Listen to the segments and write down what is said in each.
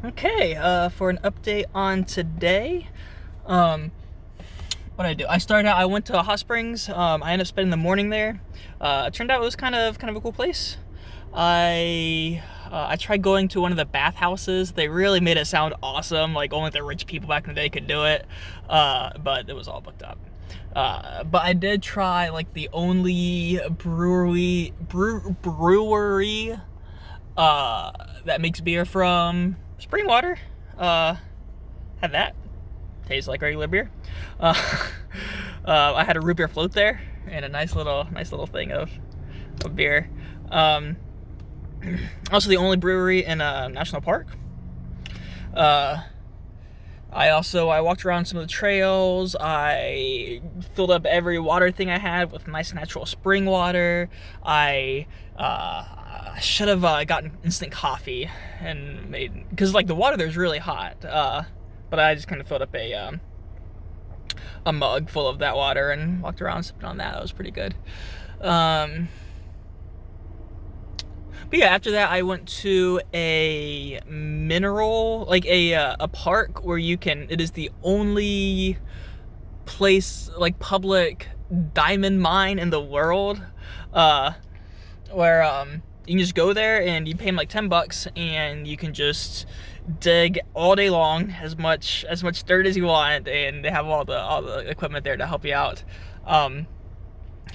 Okay, for an update on today, what I do? I went to Hot Springs. I ended up spending the morning there. It turned out it was kind of a cool place. I tried going to one of the bathhouses. They really made it sound awesome, like only the rich people back in the day could do it. But it was all booked up. But I did try like the only brewery that makes beer from spring water. Had that. Tastes like regular beer. Uh, I had a root beer float there and a nice little thing of beer. Also, the only brewery in a national park. Uh, I walked around some of the trails. I filled up every water thing I had with nice natural spring water. I should have gotten instant coffee and made, because like the water there's really hot. But I just kind of filled up a mug full of that water and walked around sipping on that. That was pretty good. But yeah, after that, I went to a mineral, like a park where you can. It is the only place, like public diamond mine in the world, where you can just go there and you pay them like $10 and you can just dig all day long, as much dirt as you want, and they have all the equipment there to help you out.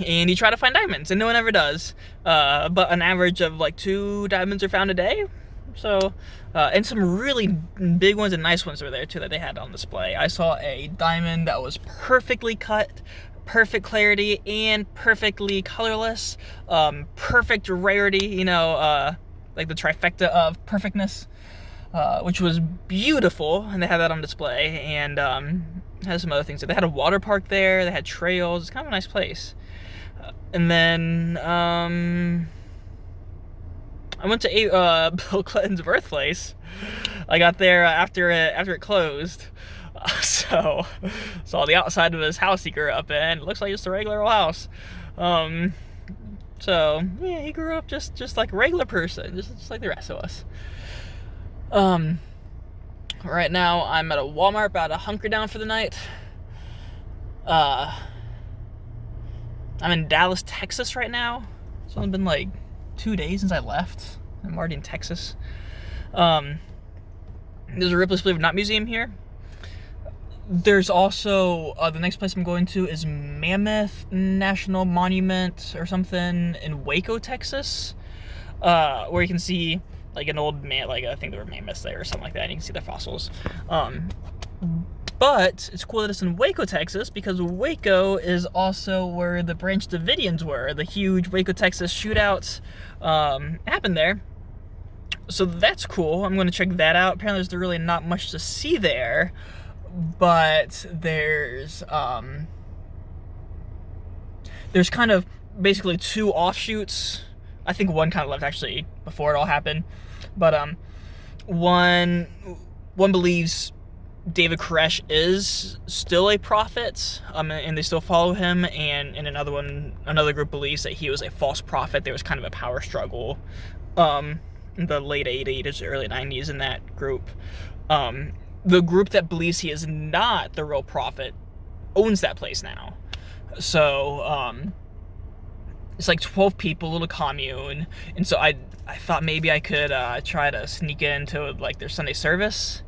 And you try to find diamonds, and no one ever does. But an average of like 2 diamonds are found a day. So, and some really big ones and nice ones were there too that they had on display. I saw a diamond that was perfectly cut, perfect clarity, and perfectly colorless. Perfect rarity, like the trifecta of perfectness, which was beautiful, and they had that on display. And had some other things. They had a water park there. They had trails. It's kind of a nice place. And then I went to Bill Clinton's birthplace. I got there after it closed. So saw the outside of his house he grew up in. It looks like just a regular old house. So yeah, he grew up just like a regular person, just like the rest of us. Right now I'm at a Walmart, about to hunker down for the night. I'm in Dallas, Texas right now. It's only been like 2 days since I left. I'm already in Texas. There's a Ripley's Believe It or Not museum here. There's also the next place I'm going to is Mammoth National Monument or something in Waco, Texas, where you can see like an old man, like I think there were mammoths there or something like that, and you can see their fossils. But it's cool that it's in Waco, Texas, because Waco is also where the Branch Davidians were. The huge Waco, Texas shootouts happened there. So that's cool. I'm going to check that out. Apparently there's really not much to see there, but there's kind of basically 2 offshoots. I think one kind of left actually before it all happened. But one believes David Koresh is still a prophet, and they still follow him, and another group believes that he was a false prophet. There was kind of a power struggle in the late 80s, early 90s in that group. The group that believes he is not the real prophet owns that place now. So it's like 12 people, a little commune, and so I thought maybe I could try to sneak into like their Sunday service.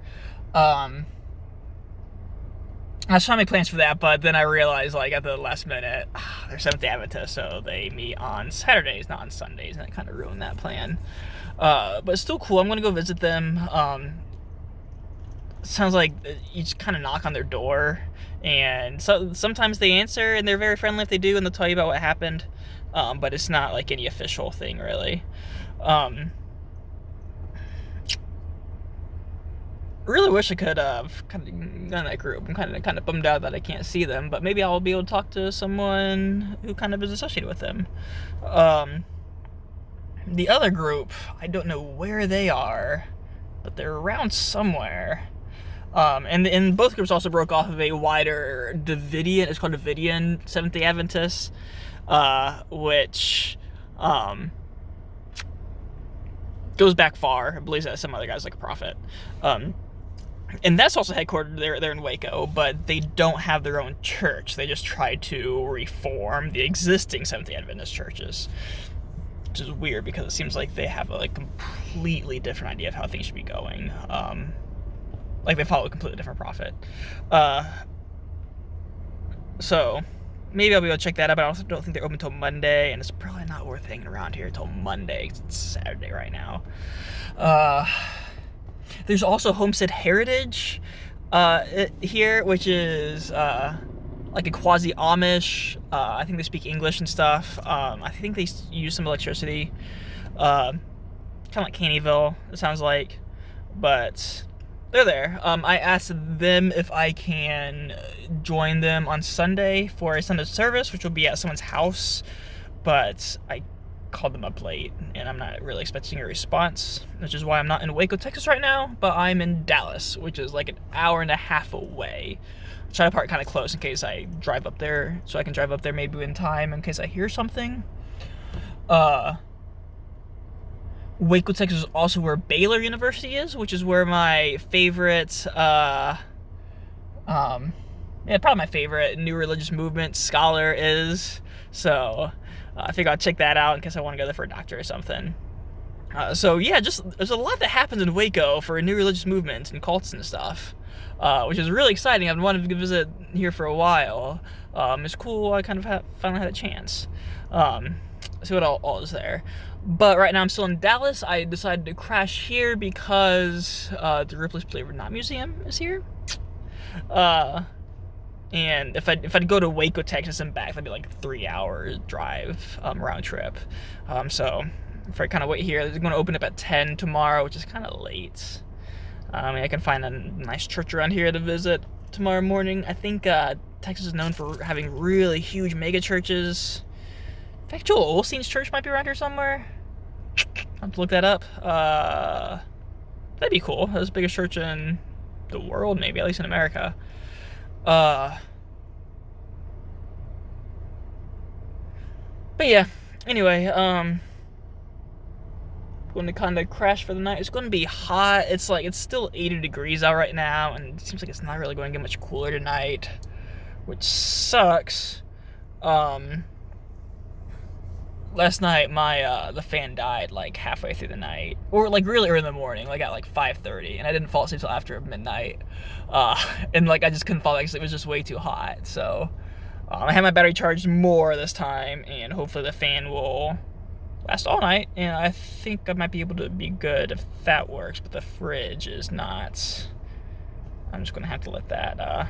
I was trying to make plans for that, but then I realized, like, at the last minute, they're Seventh-day Adventists, so they meet on Saturdays, not on Sundays, and it kind of ruined that plan. But it's still cool. I'm going to go visit them. It sounds like you just kind of knock on their door, and so sometimes they answer, and they're very friendly if they do, and they'll tell you about what happened. But it's not like any official thing, really. Really wish I could have kind of done that group. I'm kind of bummed out that I can't see them, but maybe I'll be able to talk to someone who kind of is associated with them. The other group, I don't know where they are, but they're around somewhere. And both groups also broke off of a wider Davidian. It's called Davidian Seventh-day Adventists, which Goes back far. I believe that some other guys like a prophet. And that's also headquartered there in Waco, but they don't have their own church. They just try to reform the existing Seventh-day Adventist churches, which is weird because it seems like they have a completely different idea of how things should be going. Like they follow a completely different prophet. So maybe I'll be able to check that out, but I also don't think they're open until Monday, and it's probably not worth hanging around here until Monday, 'cause it's Saturday right now. There's also Homestead Heritage here, which is like a quasi-Amish. I think they speak English and stuff. I think they use some electricity. Kind of like Caneyville, it sounds like. But they're there. I asked them if I can join them on Sunday for a Sunday service, which will be at someone's house. But I called them up late, and I'm not really expecting a response, which is why I'm not in Waco, Texas right now, but I'm in Dallas, which is like an hour and a half away. Try to park kind of close in case I drive up there, so I can drive up there maybe in time in case I hear something. Waco, Texas is also where Baylor University is, which is where my favorite, probably my favorite new religious movement scholar is. So I figure I'll check that out in case I want to go there for a doctorate or something. So yeah, just there's a lot that happens in Waco for new religious movements and cults and stuff, which is really exciting. I've been wanting to visit here for a while. It's cool. I kind of finally had a chance. See what all is there. But right now I'm still in Dallas. I decided to crash here because the Ripley's Believe It or Not Museum is here. And if I'd go to Waco, Texas and back, that'd be like a 3-hour drive round trip. So if I kind of wait here, it's going to open up at 10 tomorrow, which is kind of late. I can find a nice church around here to visit tomorrow morning. I think Texas is known for having really huge mega churches. In fact, Joel Osteen's church might be around here somewhere. I'll have to look that up. That'd be cool. That's the biggest church in the world, maybe, at least in America. But yeah, anyway, going to kind of crash for the night. It's going to be hot. It's still 80 degrees out right now, and it seems like it's not really going to get much cooler tonight, which sucks. Last night the fan died like halfway through the night, or like really early in the morning, like at like 5:30, and I didn't fall asleep till after midnight. And like I just couldn't fall because it was just way too hot. So I had my battery charged more this time, and hopefully the fan will last all night. And I think I might be able to be good if that works, but the fridge is not. I'm just gonna have to let that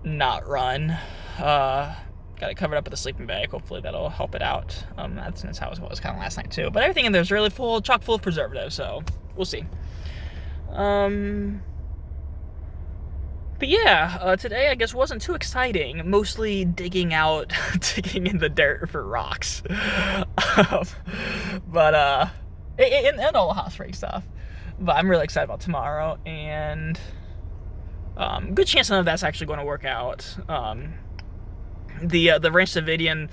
not run. Got it covered up with a sleeping bag. Hopefully that'll help it out. That's how it was kind of last night too. But everything in there is really chock full of preservatives, so we'll see. But yeah, today I guess wasn't too exciting. Mostly digging in the dirt for rocks. But and all the hot spring stuff. But I'm really excited about tomorrow, and good chance none of that's actually going to work out. The Ranch Davidian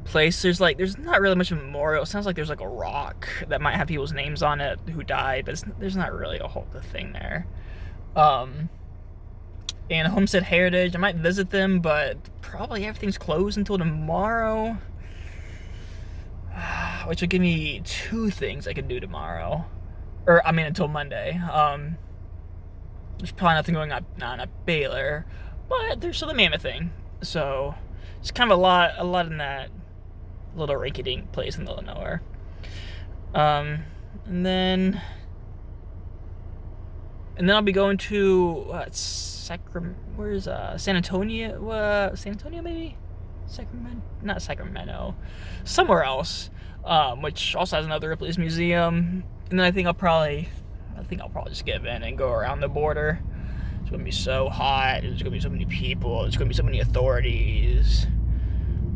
place, there's not really much of a memorial. It sounds like there's like a rock that might have people's names on it who died, but there's not really a whole thing there. And Homestead Heritage, I might visit them, but probably everything's closed until tomorrow, which will give me 2 things I can do tomorrow, until Monday. There's probably nothing going on at Baylor, but there's still the Mammoth thing. So it's kind of a lot in that little rinky-dink place in the middle of nowhere. And then I'll be going to where's San Antonio? San Antonio maybe? Not Sacramento. Somewhere else. Which also has another Ripley's Museum. And then I think I'll probably just give in and go around the border. It's going to be so hot. There's going to be so many people. There's going to be so many authorities.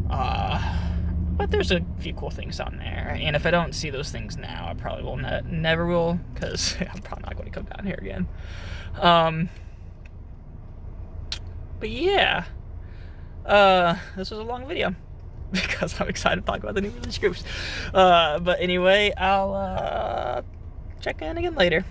But there's a few cool things down there. And if I don't see those things now, I probably will never will, because I'm probably not going to come down here again. But yeah. This was a long video. because I'm excited to talk about the new release groups. But anyway, I'll check in again later.